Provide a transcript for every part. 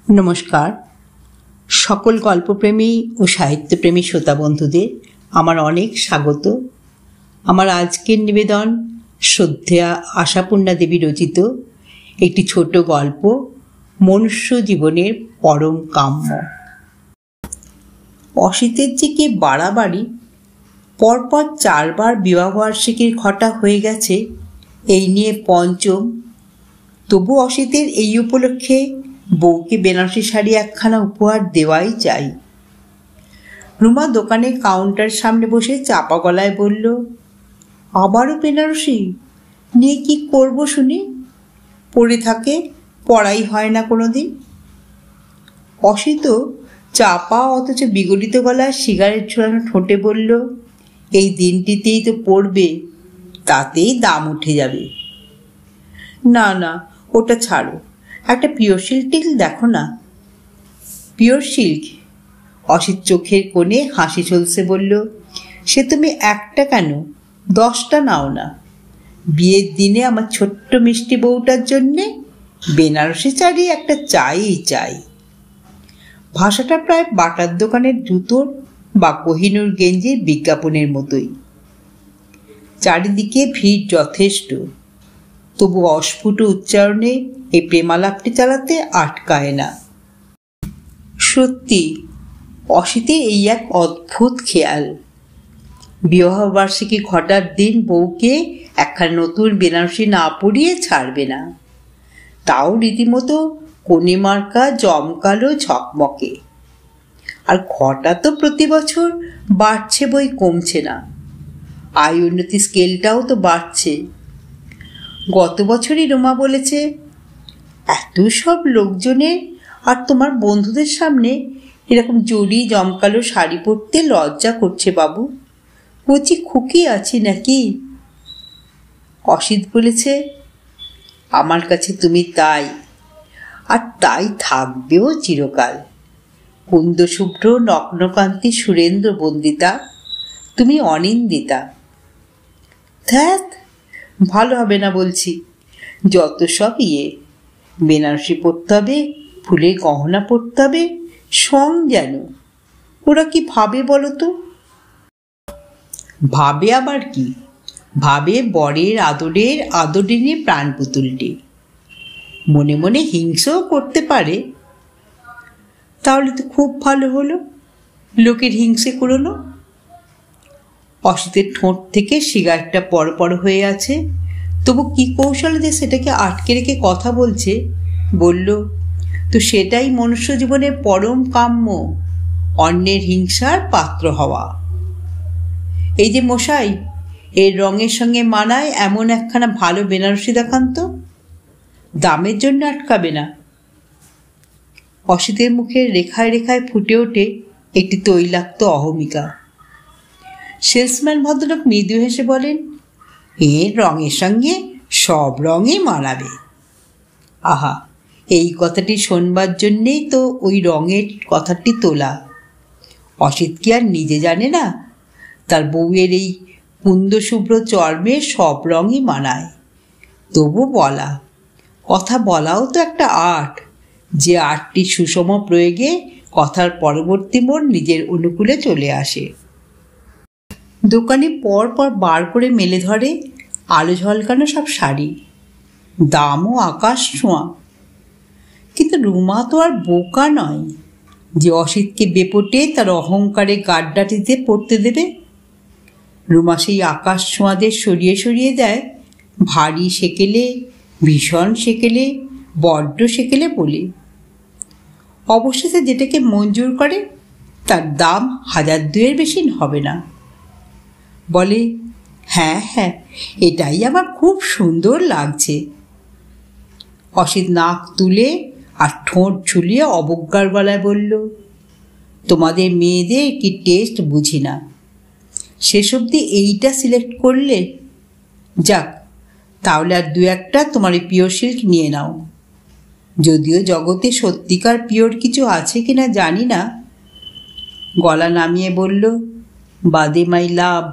নমস্কার। সকল গল্পপ্রেমী ও সাহিত্যপ্রেমী শ্রোতা বন্ধুদের আমার অনেক স্বাগত। আমার আজকের নিবেদন শ্রদ্ধেয়া আশাপূর্ণা দেবী রচিত একটি ছোট গল্প, মনুষ্য জীবনের পরম কাম্য। অসিতের যে কি বাড়াবাড়ি, পরপর 4 বার বিবাহবার্ষিকীর ঘটা হয়ে গেছে, এই নিয়ে পঞ্চম। তবু অসিতের এই উপলক্ষে বউকে বেনারসি শাড়ি একখানা উপহার দেওয়াই চাই। রুমা দোকানে কাউন্টার সামনে বসে চাপা গলায় বলল, আবারও বেনারসি নিয়ে কি করব শুনি? পড়ে থাকে, পড়াই হয় না কোনো দিন। অসিত চাপা অথচ বিগলিত গলায় সিগারেট ঝোলানো ঠোঁটে বলল, এই দিনটিতেই তো পড়বে, তাতেই দাম উঠে যাবে। না না, ওটা ছাড়ো, একটা পিওর সিল্ক টিল দেখো না। Pure silk? অসিত চোখের কোণে হাসি চলছে বলল, সে তুমি একটা কেন, 10টা নাও না। বিয়ের দিনে আমার ছোট্ট মিষ্টি বউটার জন্যে বেনারসি শাড়ি একটা চাই। ভাষাটা প্রায় বাটার দোকানের জুতোর বা কোহিনূর গেঞ্জির বিজ্ঞাপনের মতোই। চারিদিকে ভিড় যথেষ্ট, তবু অস্ফুট উচ্চারণে এই প্রেমালাপটি চালাতে আটকায় না। সত্যি অসিতের এই এক অদ্ভুত খেয়াল, বিবাহবার্ষিকী ঘটার দিন বউকে একখানা নতুন বেনারসি না পরিয়ে ছাড়বে না, তাও রীতিমতো কোণে মার্কা জমকালো ঝকমকে। আর ঘটা তো প্রতি বছর বাড়ছে বই কমছে না, আয় উন্নতি স্কেলটাও তো বাড়ছে। গত বছরই রোমা বলেছে, এত সব লোকজনের আর তোমার বন্ধুদের সামনে এরকম জড়ি জমকালো শাড়ি পরতে লজ্জা করছে বাবু, বলছি খুকি আছি নাকি? অসিত বলেছে, আমার কাছে তুমি তাই, আর তাই থাকবেও চিরকাল। কুন্দশুভ্র নগ্নকান্তি সুরেন্দ্র বন্দিতা, তুমি অনিন্দিতা। ধ্যাত, ভালো হবে না বলছি। যত সব বেনারসি পরতে হবে, ফুলের গহনা পরতে হবে, সং যেন। ওরা কি ভাবে বলো তো? ভাবে আবার কি? ভাবে বরের আদরিনী প্রাণ পুতুলটি। মনে মনে হিংসাও করতে পারে। তাহলে তো খুব ভালো হলো, লোকের হিংসে করলো। অসিতের ঠোঁট থেকে সিগারেটটা পর হয়ে আছে, তবু কি কৌশলে যে সেটাকে আটকে রেখে কথা বলছে। বলল, তো সেটাই মনুষ্য জীবনের পরম কাম্য, অন্যের হিংসার পাত্র হওয়া। এই যে মশাই, এর রঙের সঙ্গে মানায় এমন একখানা ভালো বেনারসি দেখান তো, দামের জন্য আটকাবে না। অসিতের মুখের রেখায় রেখায় ফুটে ওঠে একটি তৈলাক্ত অহমিকা। সেলসম্যান ভদ্রলোক মৃদু হেসে বলেন, এর রঙের সঙ্গে সব রঙই মানাবে। আহা, এই কথাটি শোনবার জন্যেই তো ওই রঙের কথাটি তোলা। অসিত কি আর নিজে জানে না তার বউয়ের এই কুন্দশুভ্র চর্মে সব রঙই মানায়? তবু বলা, কথা বলাও তো একটা আর্ট, যে আর্টটি সুষম প্রয়োগে কথার পরবর্তী মোড় নিজের অনুকূলে চলে আসে। দোকানে পর বার করে মেলে ধরে আলো ঝলকানো সব শাড়ি, দামও আকাশ ছোঁয়া। কিন্তু রুমা তো আর বোকা নয় যে অসিতকে বেপটে তার অহংকারে গাড্ডাটিতে পড়তে দেবে। রুমা সেই আকাশ ছোঁয়াদের সরিয়ে দেয় ভারী সেকেলে, ভীষণ সেকেলে, বড্ড সেকেলে বলে। অবশেষে যেটাকে মঞ্জুর করে তার দাম 1000-2 বেশি হবে না। বলে, হ্যাঁ, এটাই আমার খুব সুন্দর লাগছে। অসিত নাক তুলে আর ঠোঁট ঝুলিয়ে অবজ্ঞার গলায় বলল, তোমাদের মেয়েদের কি টেস্ট বুঝি না, শেষ অবধি এইটা সিলেক্ট করলে। যাক, তাহলে আর 2-1টা তোমার এই পিওর সিল্ক নিয়ে নাও। যদিও জগতে সত্যিকার পিওর কিছু আছে কিনা জানি না। গলা নামিয়ে বলল, বাদে মাই লাভ।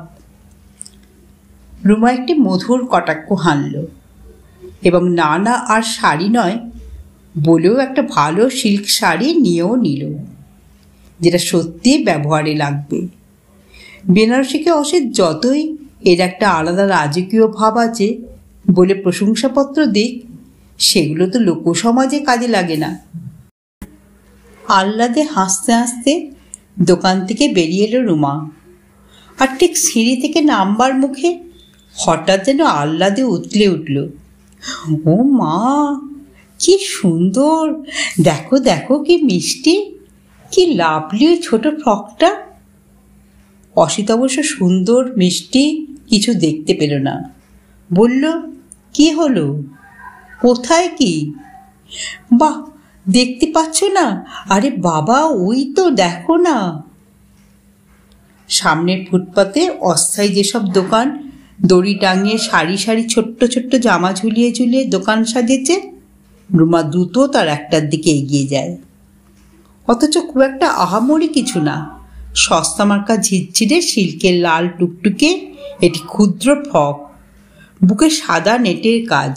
রুমা একটি মধুর কটাক্ষ হানল এবং না আর শাড়ি নয়, বলেও একটা ভালো সিল্ক শাড়ি নিয়েও নিল, যেটা সত্যি ব্যবহারে লাগবে। বেনারসিকে অসিত যতই এর একটা আলাদা রাজকীয় ভাব আছে বলে প্রশংসাপত্র দিক, সেগুলো তো লোকসমাজে কাজে লাগে না। আহ্লাদে হাসতে হাসতে দোকান থেকে বেরিয়ে এলো রুমা। আর ঠিক সিঁড়ি থেকে নামবার মুখে হঠাৎ যেন আহ্লাদে উতলে উঠল। ও মা, কি সুন্দর! দেখো দেখো, কি মিষ্টি, কি লাভলি ওই ছোট ফ্রকটা। অসিত অবশ্য সুন্দর মিষ্টি কিছু দেখতে পেল না। বলল, কি হলো, কোথায় কি? বাহ, দেখতে পাচ্ছ না? আরে বাবা, ওই তো দেখো না। সামনের ফুটপাতে অস্থায়ী যেসব দোকান দড়ি টাঙিয়ে সারি সারি ছোট্ট ছোট্ট জামা ঝুলিয়ে ঝুলিয়ে দোকান সাজিয়েছে, রুমা দ্রুত তার একটার দিকে এগিয়ে যায়। অথচ খুব একটা আহামরি কিছু না, সস্তা মার্কা ঝিরঝিরে সিল্কের লাল টুকটুকে এটি ক্ষুদ্র ফ্রক, বুকে সাদা নেটের কাজ।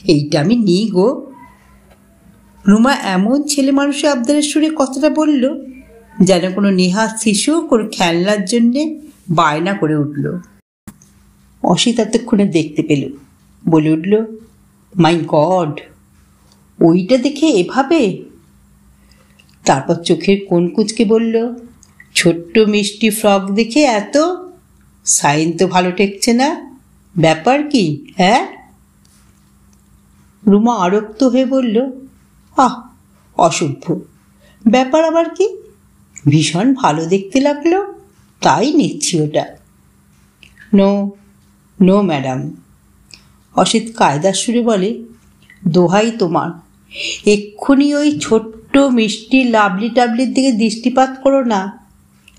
এইটা আমি নিই গো। রুমা এমন ছেলে মানুষের আবদারের সুরে কথাটা বলল যেন কোনো নেহাত শিশু কোনো খেলনার জন্যে বায়না করে উঠল। অসিত এতক্ষণে দেখতে পেল, বলে উঠল, মাই গড, ওইটা দেখে এভাবে? তারপর চোখের কোণ কুঁচকে বলল, ছোট্ট মিষ্টি ফ্রক দেখে এত? সাইন তো ভালো ঠেকছে না, ব্যাপার কি? হ্যাঁ? রুমা আরক্ত হয়ে বলল, আহ, অসভ্য, ব্যাপার আবার কি? ভীষণ ভালো দেখতে লাগলো, তাই নিচ্ছি ওটা। No no madam. অসিত কায়দার সুরে বলে, দোহাই তোমার, এক্ষুনি ওই ছোট্ট মিষ্টি লাভলি টাবলির দিকে দৃষ্টিপাত করো না,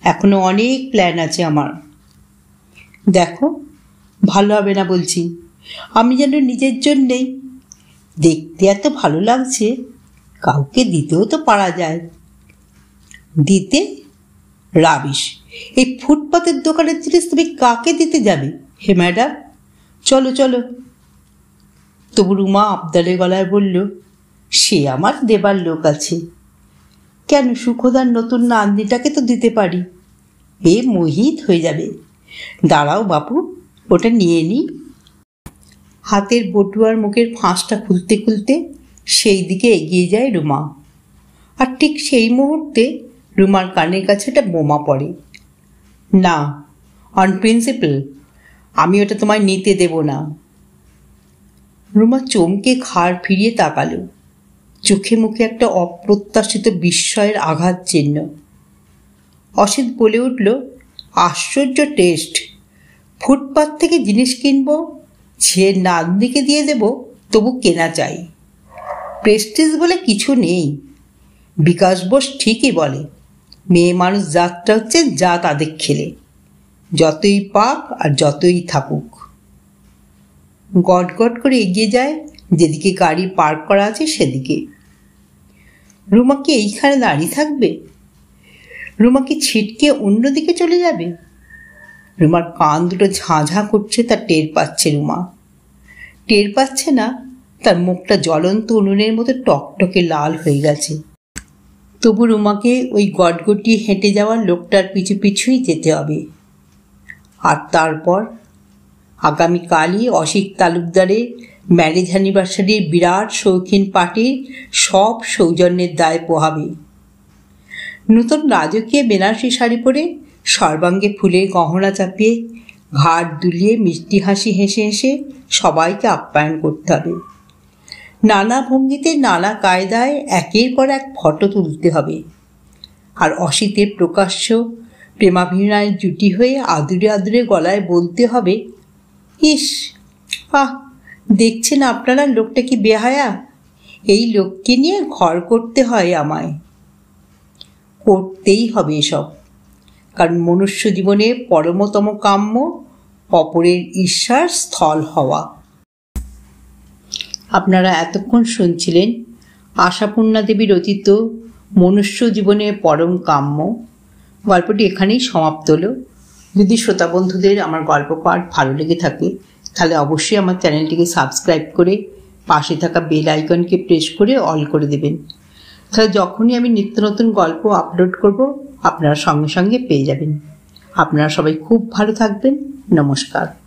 এখনো অনেক প্ল্যান আছে আমার। দেখো, ভালো হবে না বলছি। আমি যেন নিজের জন্যেই, দেখতে এত ভালো লাগছে, কাউকে দিতেও তো পারা যায়। দিতে? রাবিশ! এই ফুটপাতের দোকানের জিনিস তুমি কাকে দিতে যাবে হে ম্যাডাম? চলো চলো। তবু রুমা আবদারে গলায় বলল, সে আমার দেবার লোক আছে। কেন, সুখদার নতুন নাতনিটাকে তো দিতে পারি, এ মোহিত হয়ে যাবে। দাঁড়াও বাপু, ওটা নিয়ে নি। হাতের বটুয়ার মুখের ফাঁসটা খুলতে খুলতে সেই দিকে এগিয়ে যায় রুমা। আর ঠিক সেই মুহূর্তে রুমার কানের কাছে একটা বোমা পড়ে। না, অন প্রিন্সিপাল, আমি ওটা তোমায় নিতে দেব না। রুমা চমকে ঘাড় ফিরিয়ে তাকালো, চোখে মুখে একটা অপ্রত্যাশিত বিস্ময়ের আঘাত চিহ্ন। অসিত বলে উঠল, আশ্চর্য টেস্ট! ফুটপাত থেকে জিনিস কিনবো, সে নাতনিকে দিয়ে দেব, তবু কেনা চাই। প্রেস্টিজ বলে কিছু নেই। বিকাশ বোস ঠিকই বলে, মেয়ে মানুষ জাতটা হচ্ছে যা তাদের খেলে, যতই পাক আর যতই থাকুক। গট গট করে এগিয়ে যায় যেদিকে গাড়ি পার্ক করা আছে সেদিকে। রুমা কি এইখানে দাঁড়িয়ে থাকবে? রুমা কি ছিটকে অন্যদিকে চলে যাবে? রুমার কান দুটো ঝাঁঝা করছে, তা টের পাচ্ছে রুমা। টের পাচ্ছে না তার মুখটা জ্বলন্ত উনুনের মতো টকটকে লাল হয়ে গেছে। তবু রুমাকে ওই গটগটিয়ে হেঁটে যাওয়ার লোকটার পিছু পিছুই যেতে হবে। আর তারপর আগামীকালই অসিত তালুকদারের ম্যারেজ অ্যানিভার্সারির বিরাট শৌখিন পার্টির সব সৌজন্যের দায় পোহাবে। নতুন রাজকীয় বেনারসি শাড়ি পরে সর্বাঙ্গে ফুলের গহনা চাপিয়ে ঘাট দুলিয়ে মিষ্টি হাসি হেসে হেসে সবাইকে আপ্যায়ন করতে হবে। নানা ভঙ্গিতে নানা কায়দায় একের পর এক ফটো তুলতে হবে। আর অসিতের প্রকাশ্য প্রেমাভিনয়ের জুটি হয়ে আদুরে আদুরে গলায় বলতে হবে, ইস, আহ, দেখছেন আপনারা লোকটা কি বেহায়া, এই লোককে নিয়ে ঘর করতে হয় আমায়। করতেই হবে এসব, কারণ মনুষ্য জীবনে পরমতম কাম্য অপরের ঈর্ষার স্থল হওয়া। আপনারা এতক্ষণ শুনছিলেন আশাপূর্ণা দেবী রচিত মনুষ্য জীবনের পরম কাম্য। গল্পটি এখানেই সমাপ্ত হলো। যদি শ্রোতা বন্ধুদের আমার গল্প পাঠ ভালো লেগে থাকে তাহলে অবশ্যই আমার চ্যানেলটিকে সাবস্ক্রাইব করে পাশে থাকা বেল আইকনকে প্রেস করে অল করে দেবেন। তাহলে যখনই আমি নিত্য নতুন গল্প আপলোড করব আপনারা সঙ্গে সঙ্গে পেয়ে যাবেন। আপনারা সবাই খুব ভালো থাকবেন। নমস্কার।